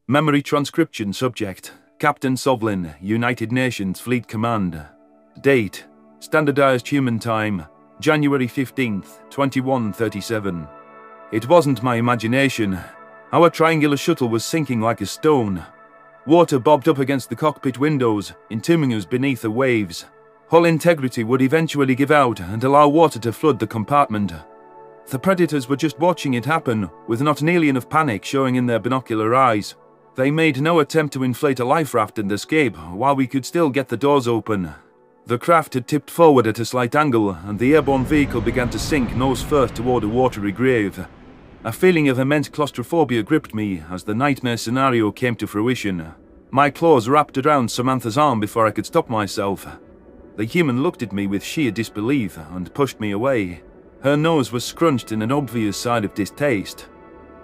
Memory transcription subject. Captain Sovlin, United Nations Fleet Command. Date. Standardized human time. January 15th, 2137. It wasn't my imagination. Our triangular shuttle was sinking like a stone. Water bobbed up against the cockpit windows, entombing us beneath the waves. Hull integrity would eventually give out and allow water to flood the compartment. The predators were just watching it happen, with not nearly enough panic showing in their binocular eyes. They made no attempt to inflate a life raft and escape, while we could still get the doors open. The craft had tipped forward at a slight angle, and the airborne vehicle began to sink nose first toward a watery grave. A feeling of immense claustrophobia gripped me as the nightmare scenario came to fruition. My claws wrapped around Samantha's arm before I could stop myself. The human looked at me with sheer disbelief and pushed me away. Her nose was scrunched in an obvious sign of distaste.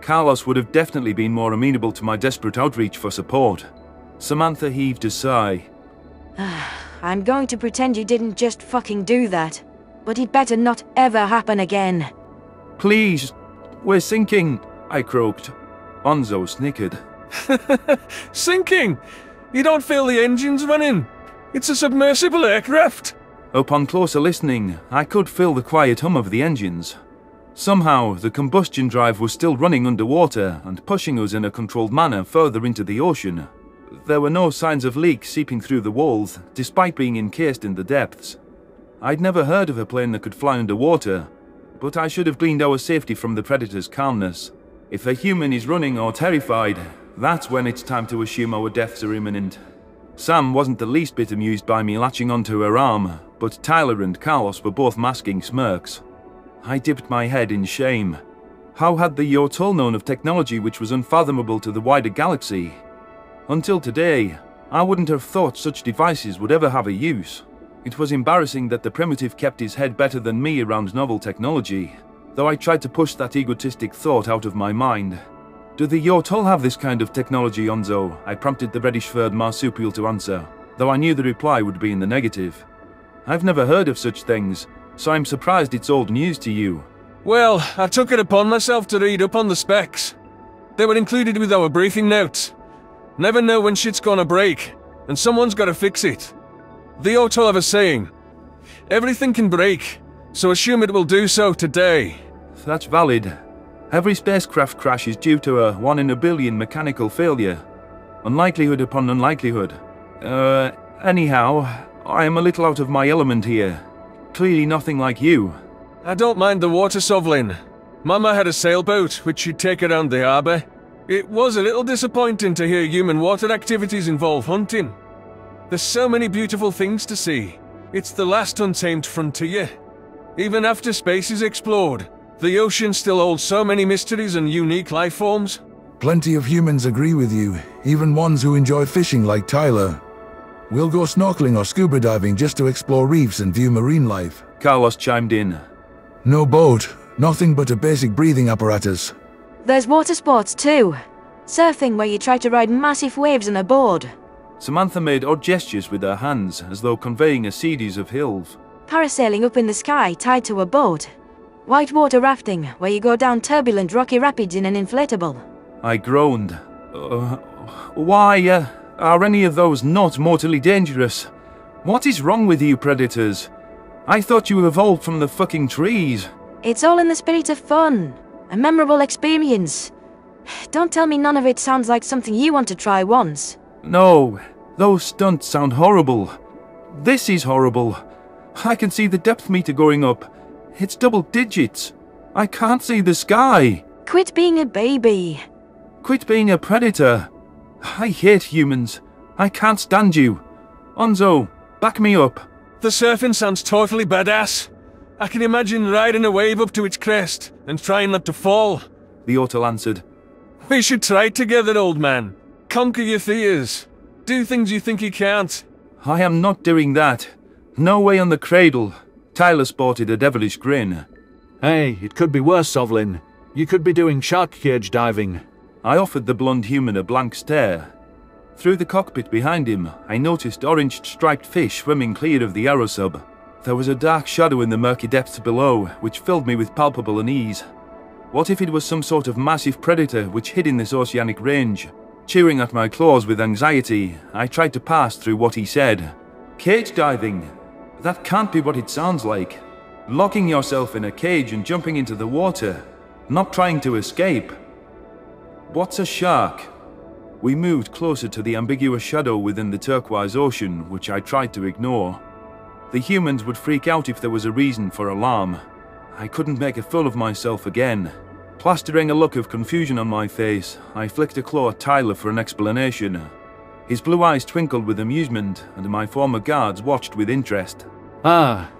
Carlos would have definitely been more amenable to my desperate outreach for support. Samantha heaved a sigh. I'm going to pretend you didn't just fucking do that. But it better not ever happen again. Please, we're sinking, I croaked. Onzo snickered. Sinking? You don't feel the engines running? It's a submersible aircraft. Upon closer listening, I could feel the quiet hum of the engines. Somehow, the combustion drive was still running underwater and pushing us in a controlled manner further into the ocean. There were no signs of leaks seeping through the walls, despite being encased in the depths. I'd never heard of a plane that could fly underwater, but I should have gleaned our safety from the predator's calmness. If a human is running or terrified, that's when it's time to assume our deaths are imminent. Sam wasn't the least bit amused by me latching onto her arm, but Tyler and Carlos were both masking smirks. I dipped my head in shame. How had the Yotol known of technology which was unfathomable to the wider galaxy? Until today, I wouldn't have thought such devices would ever have a use. It was embarrassing that the primitive kept his head better than me around novel technology, though I tried to push that egotistic thought out of my mind. Do the Yotol have this kind of technology, Onzo? I prompted the reddish-furred marsupial to answer, though I knew the reply would be in the negative. I've never heard of such things, so I'm surprised it's old news to you. Well, I took it upon myself to read up on the specs. They were included with our briefing notes. Never know when shit's gonna break, and someone's gotta fix it. The Yotol have a saying, everything can break, so assume it will do so today. That's valid. Every spacecraft crash is due to a 1 in a billion mechanical failure. Unlikelihood upon unlikelihood. Anyhow, I am a little out of my element here. Clearly nothing like you. I don't mind the water, Sovlin. Mama had a sailboat, which she'd take around the harbour. It was a little disappointing to hear human water activities involve hunting. There's so many beautiful things to see. It's the last untamed frontier. Even after space is explored, the ocean still holds so many mysteries and unique life forms. Plenty of humans agree with you, even ones who enjoy fishing like Tyler. We'll go snorkeling or scuba diving just to explore reefs and view marine life. Carlos chimed in. No boat, nothing but a basic breathing apparatus. There's water sports too. Surfing where you try to ride massive waves on a board. Samantha made odd gestures with her hands, as though conveying a series of hills. Parasailing up in the sky tied to a boat. Whitewater rafting, where you go down turbulent rocky rapids in an inflatable. I groaned. Why, are any of those not mortally dangerous? What is wrong with you predators? I thought you evolved from the fucking trees. It's all in the spirit of fun. A memorable experience. Don't tell me none of it sounds like something you want to try once. No, those stunts sound horrible. This is horrible. I can see the depth meter going up. It's double digits. I can't see the sky. Quit being a baby. Quit being a predator. I hate humans. I can't stand you. Onzo, back me up. The surfing sounds totally badass. I can imagine riding a wave up to its crest and trying not to fall. The Yotol answered. We should try it together, old man. Conquer your fears. Do things you think you can't. I am not doing that. No way on the cradle. Tyler sported a devilish grin. Hey, it could be worse, Sovlin. You could be doing shark cage diving. I offered the blonde human a blank stare. Through the cockpit behind him, I noticed orange striped fish swimming clear of the aerosub. There was a dark shadow in the murky depths below, which filled me with palpable unease. What if it was some sort of massive predator which hid in this oceanic range? Chewing at my claws with anxiety, I tried to pass through what he said. Cage diving? That can't be what it sounds like. Locking yourself in a cage and jumping into the water, not trying to escape. What's a shark? We moved closer to the ambiguous shadow within the turquoise ocean, which I tried to ignore. The humans would freak out if there was a reason for alarm. I couldn't make a fool of myself again. Plastering a look of confusion on my face, I flicked a claw at Tyler for an explanation. His blue eyes twinkled with amusement, and my former guards watched with interest. Ah,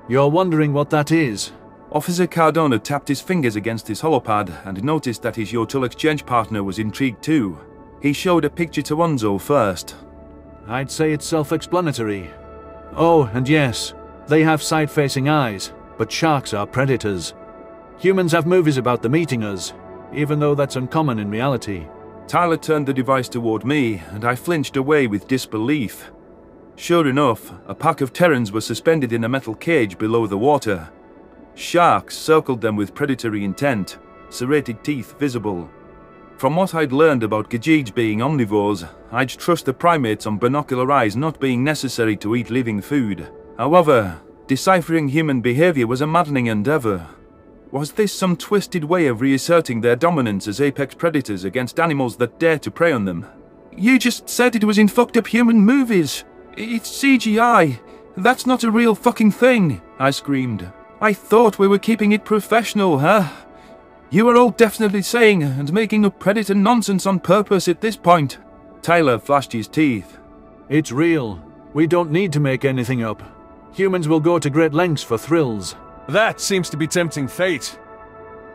you're wondering what that is? Officer Cardona tapped his fingers against his holopad and noticed that his Yotul exchange partner was intrigued too. He showed a picture to Onzo first. I'd say it's self-explanatory. Oh, and yes, they have side-facing eyes, but sharks are predators. Humans have movies about them eating us, even though that's uncommon in reality. Tyler turned the device toward me, and I flinched away with disbelief. Sure enough, a pack of Terrans were suspended in a metal cage below the water. Sharks circled them with predatory intent, serrated teeth visible. From what I'd learned about Gajids being omnivores, I'd trust the primates on binocular eyes not being necessary to eat living food. However, deciphering human behavior was a maddening endeavor. Was this some twisted way of reasserting their dominance as apex predators against animals that dare to prey on them? You just said it was in fucked up human movies. It's CGI. That's not a real fucking thing, I screamed. I thought we were keeping it professional, huh? You are all definitely saying and making up predator nonsense on purpose at this point. Tyler flashed his teeth. It's real. We don't need to make anything up. Humans will go to great lengths for thrills. That seems to be tempting fate.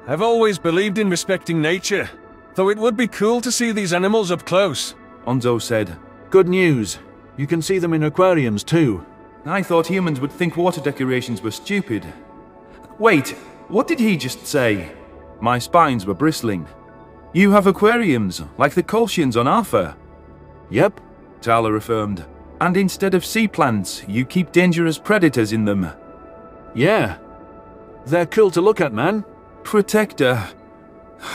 I've always believed in respecting nature, though it would be cool to see these animals up close. Onzo said. Good news. You can see them in aquariums too. I thought humans would think water decorations were stupid. Wait, what did he just say? My spines were bristling. You have aquariums, like the Colchians on Arthur. Yep. Tyler affirmed. And instead of sea plants, you keep dangerous predators in them. Yeah. They're cool to look at, man. Protector.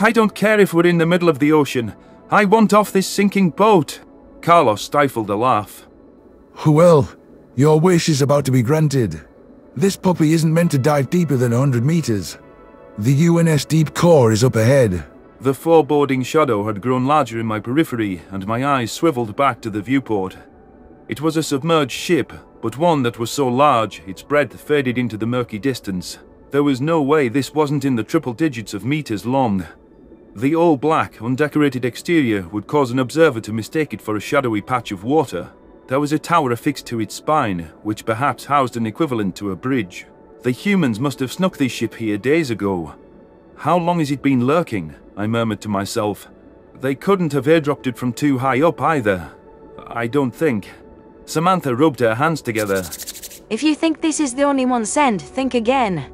I don't care if we're in the middle of the ocean. I want off this sinking boat. Carlos stifled a laugh. Well, your wish is about to be granted. This puppy isn't meant to dive deeper than 100 meters. The UNS Deep Core is up ahead. The foreboding shadow had grown larger in my periphery, and my eyes swiveled back to the viewport. It was a submerged ship, but one that was so large its breadth faded into the murky distance. There was no way this wasn't in the triple digits of meters long. The all-black, undecorated exterior would cause an observer to mistake it for a shadowy patch of water. There was a tower affixed to its spine, which perhaps housed an equivalent to a bridge. The humans must have snuck this ship here days ago. How long has it been lurking? I murmured to myself. They couldn't have airdropped it from too high up either. I don't think. Samantha rubbed her hands together. If you think this is the only one sent, think again.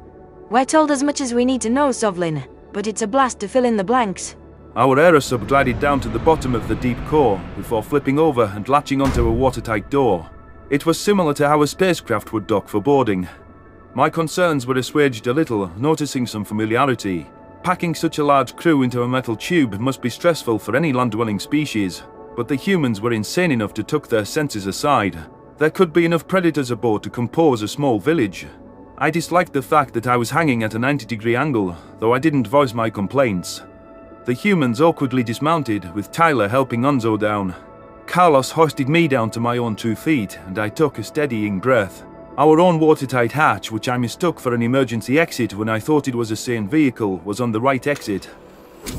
We're told as much as we need to know, Sovlin, but it's a blast to fill in the blanks. Our aerosub glided down to the bottom of the deep core before flipping over and latching onto a watertight door. It was similar to how a spacecraft would dock for boarding. My concerns were assuaged a little, noticing some familiarity. Packing such a large crew into a metal tube must be stressful for any land-dwelling species, but the humans were insane enough to tuck their senses aside. There could be enough predators aboard to compose a small village. I disliked the fact that I was hanging at a 90-degree angle, though I didn't voice my complaints. The humans awkwardly dismounted, with Tyler helping Onzo down. Carlos hoisted me down to my own 2 feet, and I took a steadying breath. Our own watertight hatch, which I mistook for an emergency exit when I thought it was a sane vehicle, was on the right exit.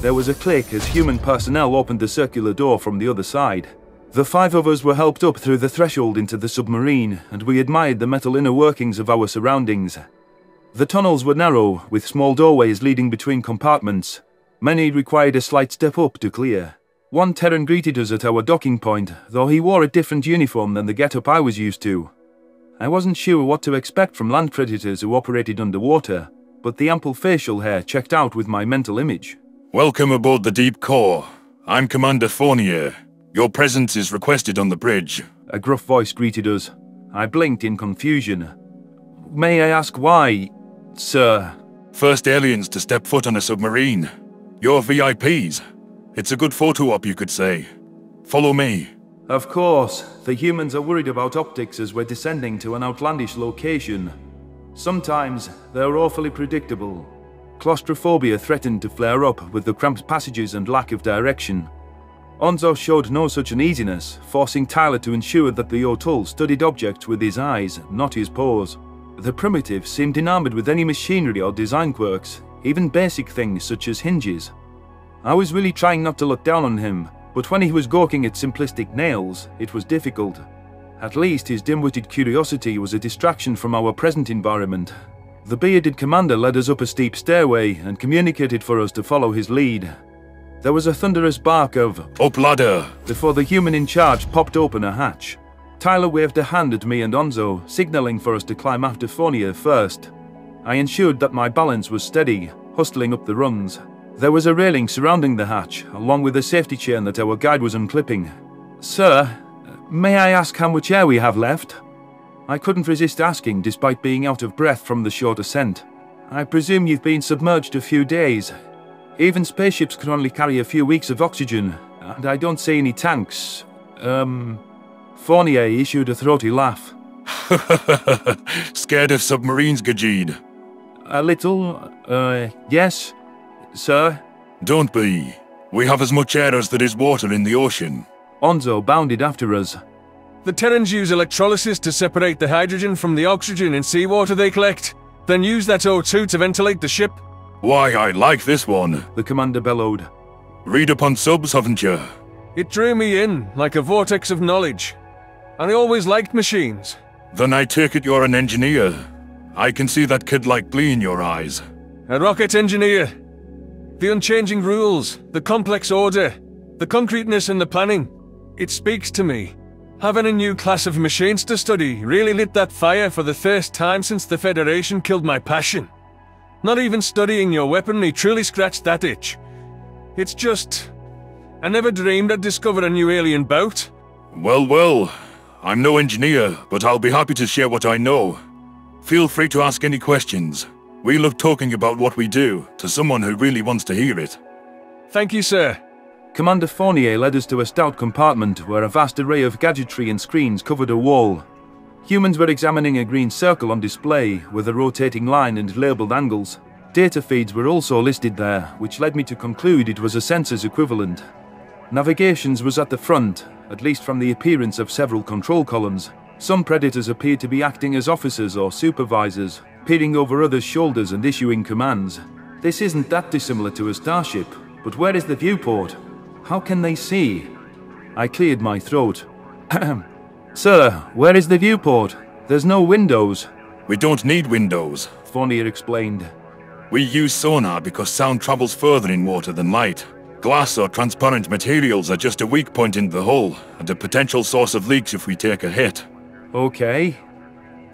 There was a click as human personnel opened the circular door from the other side. The 5 of us were helped up through the threshold into the submarine, and we admired the metal inner workings of our surroundings. The tunnels were narrow, with small doorways leading between compartments. Many required a slight step up to clear. One Terran greeted us at our docking point, though he wore a different uniform than the get-up I was used to. I wasn't sure what to expect from land predators who operated underwater, but the ample facial hair checked out with my mental image. Welcome aboard the Deep Core. I'm Commander Fournier. Your presence is requested on the bridge. A gruff voice greeted us. I blinked in confusion. May I ask why, sir? First aliens to step foot on a submarine. You're VIPs. It's a good photo op, you could say. Follow me. Of course, the humans are worried about optics as we're descending to an outlandish location. Sometimes they're awfully predictable. Claustrophobia threatened to flare up with the cramped passages and lack of direction. Onzo showed no such uneasiness, forcing Tyler to ensure that the O'Toole studied objects with his eyes, not his paws. The primitive seemed enamored with any machinery or design quirks, even basic things such as hinges. I was really trying not to look down on him, but when he was gawking at simplistic nails, it was difficult. At least his dim-witted curiosity was a distraction from our present environment. The bearded commander led us up a steep stairway and communicated for us to follow his lead. There was a thunderous bark of Up ladder! Before the human in charge popped open a hatch. Tyler waved a hand at me and Onzo, signaling for us to climb after Fournier first. I ensured that my balance was steady, hustling up the rungs. There was a railing surrounding the hatch, along with a safety chain that our guide was unclipping. "Sir, may I ask how much air we have left?" I couldn't resist asking, despite being out of breath from the short ascent. "I presume you've been submerged a few days. Even spaceships can only carry a few weeks of oxygen, and I don't see any tanks. Fournier issued a throaty laugh. Scared of submarines, Gajid? "A little, yes, sir." Don't be. We have as much air as there is water in the ocean. Onzo bounded after us. The Terrans use electrolysis to separate the hydrogen from the oxygen in seawater they collect, then use that O2 to ventilate the ship. Why, I like this one. The commander bellowed. Read up on subs, haven't you? It drew me in, like a vortex of knowledge. And I always liked machines. Then I take it you're an engineer. I can see that kid-like glee in your eyes. A rocket engineer. The unchanging rules, the complex order, the concreteness and the planning. It speaks to me. Having a new class of machines to study really lit that fire for the first time since the Federation killed my passion. Not even studying your weaponry truly scratched that itch. It's just... I never dreamed I'd discover a new alien boat. Well, I'm no engineer, but I'll be happy to share what I know. Feel free to ask any questions. We love talking about what we do to someone who really wants to hear it. Thank you, sir. Commander Fournier led us to a stout compartment where a vast array of gadgetry and screens covered a wall. Humans were examining a green circle on display with a rotating line and labelled angles. Data feeds were also listed there, which led me to conclude it was a census equivalent. Navigations was at the front, at least from the appearance of several control columns. Some predators appeared to be acting as officers or supervisors, peering over others' shoulders and issuing commands. This isn't that dissimilar to a starship, but where is the viewport? How can they see? I cleared my throat. "Sir, where is the viewport? There's no windows." We don't need windows, Fournier explained. We use sonar because sound travels further in water than light. Glass or transparent materials are just a weak point in the hull, and a potential source of leaks if we take a hit. Okay.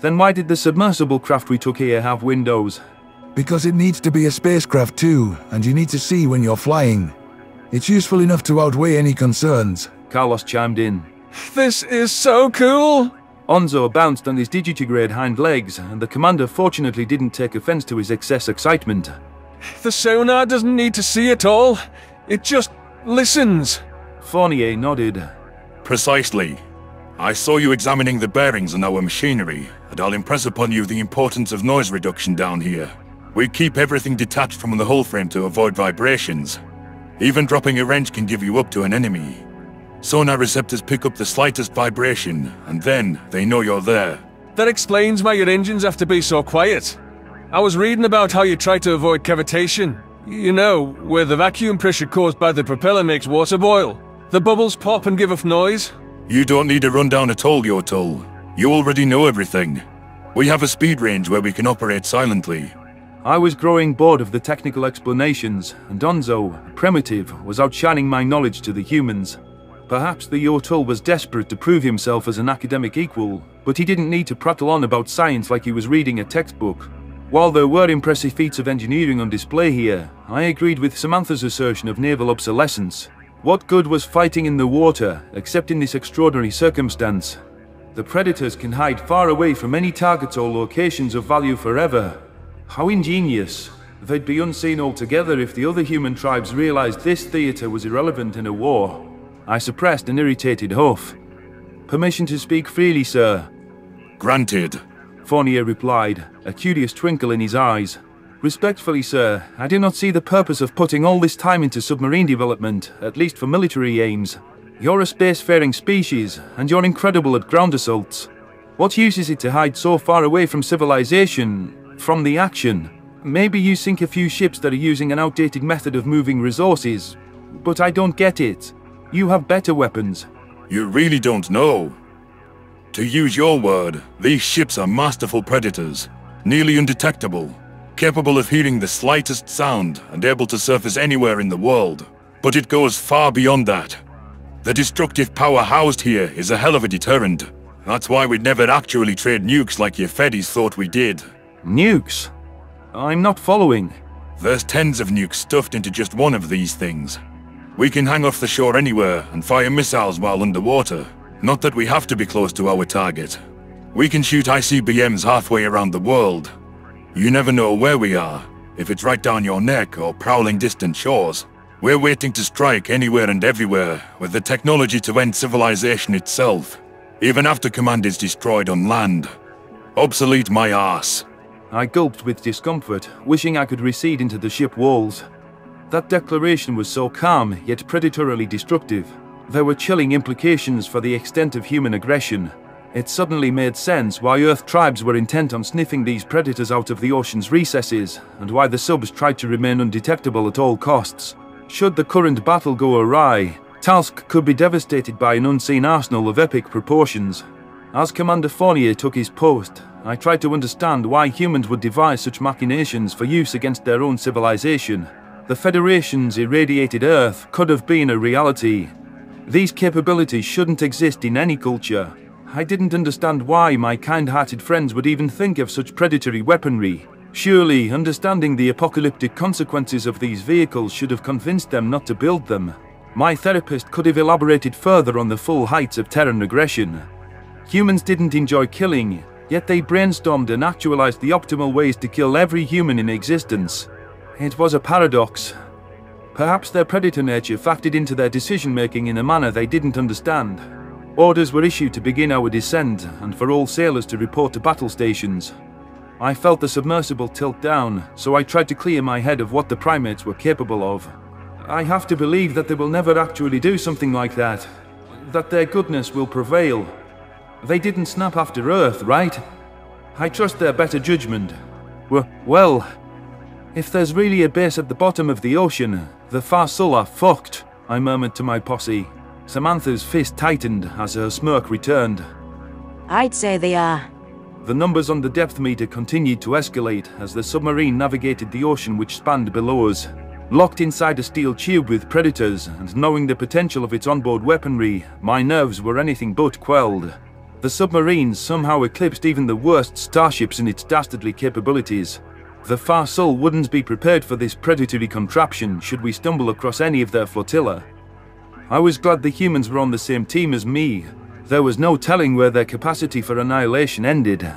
Then why did the submersible craft we took here have windows? Because it needs to be a spacecraft too, and you need to see when you're flying. It's useful enough to outweigh any concerns. Carlos chimed in. This is so cool! Onzo bounced on his digitigrade hind legs, and the commander fortunately didn't take offense to his excess excitement. The sonar doesn't need to see at all. It just listens. Fournier nodded. Precisely. I saw you examining the bearings on our machinery, and I'll impress upon you the importance of noise reduction down here. We keep everything detached from the hull frame to avoid vibrations. Even dropping a wrench can give you up to an enemy. Sonar receptors pick up the slightest vibration, and then they know you're there. That explains why your engines have to be so quiet. I was reading about how you try to avoid cavitation. You know, where the vacuum pressure caused by the propeller makes water boil. The bubbles pop and give off noise. You don't need a rundown at all, O'Toole. You already know everything. We have a speed range where we can operate silently. I was growing bored of the technical explanations, and Onzo, primitive, was outshining my knowledge to the humans. Perhaps the O'Toole was desperate to prove himself as an academic equal, but he didn't need to prattle on about science like he was reading a textbook. While there were impressive feats of engineering on display here, I agreed with Samantha's assertion of naval obsolescence. What good was fighting in the water, except in this extraordinary circumstance? The predators can hide far away from any targets or locations of value forever. How ingenious. They'd be unseen altogether if the other human tribes realized this theater was irrelevant in a war. I suppressed an irritated huff. "Permission to speak freely, sir," Granted. Fournier replied, a curious twinkle in his eyes. "Respectfully, sir, I do not see the purpose of putting all this time into submarine development, at least for military aims. You're a spacefaring species, and you're incredible at ground assaults. What use is it to hide so far away from civilization, from the action? Maybe you sink a few ships that are using an outdated method of moving resources, but I don't get it. You have better weapons." You really don't know. To use your word, these ships are masterful predators, nearly undetectable, capable of hearing the slightest sound and able to surface anywhere in the world. But it goes far beyond that. The destructive power housed here is a hell of a deterrent. That's why we'd never actually trade nukes like your Feddies thought we did. Nukes? I'm not following. There's tens of nukes stuffed into just one of these things. We can hang off the shore anywhere and fire missiles while underwater. Not that we have to be close to our target. We can shoot ICBMs halfway around the world. You never know where we are, if it's right down your neck or prowling distant shores. We're waiting to strike anywhere and everywhere with the technology to end civilization itself, even after command is destroyed on land. Obsolete my arse. I gulped with discomfort, wishing I could recede into the ship walls. That declaration was so calm, yet predatorily destructive. There were chilling implications for the extent of human aggression. It suddenly made sense why Earth tribes were intent on sniffing these predators out of the ocean's recesses, and why the subs tried to remain undetectable at all costs. Should the current battle go awry, Talsk could be devastated by an unseen arsenal of epic proportions. As Commander Fournier took his post, I tried to understand why humans would devise such machinations for use against their own civilization. The Federation's irradiated Earth could have been a reality. These capabilities shouldn't exist in any culture. I didn't understand why my kind-hearted friends would even think of such predatory weaponry. Surely, understanding the apocalyptic consequences of these vehicles should have convinced them not to build them. My therapist could have elaborated further on the full heights of Terran aggression. Humans didn't enjoy killing, yet they brainstormed and actualized the optimal ways to kill every human in existence. It was a paradox. Perhaps their predator nature factored into their decision-making in a manner they didn't understand. Orders were issued to begin our descent, and for all sailors to report to battle stations. I felt the submersible tilt down, so I tried to clear my head of what the primates were capable of. I have to believe that they will never actually do something like that. That their goodness will prevail. They didn't snap after Earth, right? I trust their better judgment. Well, if there's really a base at the bottom of the ocean, the Farsul are fucked, I murmured to my posse. Samantha's fist tightened as her smirk returned. I'd say they are. The numbers on the depth meter continued to escalate as the submarine navigated the ocean which spanned below us. Locked inside a steel tube with predators, and knowing the potential of its onboard weaponry, my nerves were anything but quelled. The submarine somehow eclipsed even the worst starships in its dastardly capabilities. The Farsul wouldn't be prepared for this predatory contraption should we stumble across any of their flotilla. I was glad the humans were on the same team as me. There was no telling where their capacity for annihilation ended.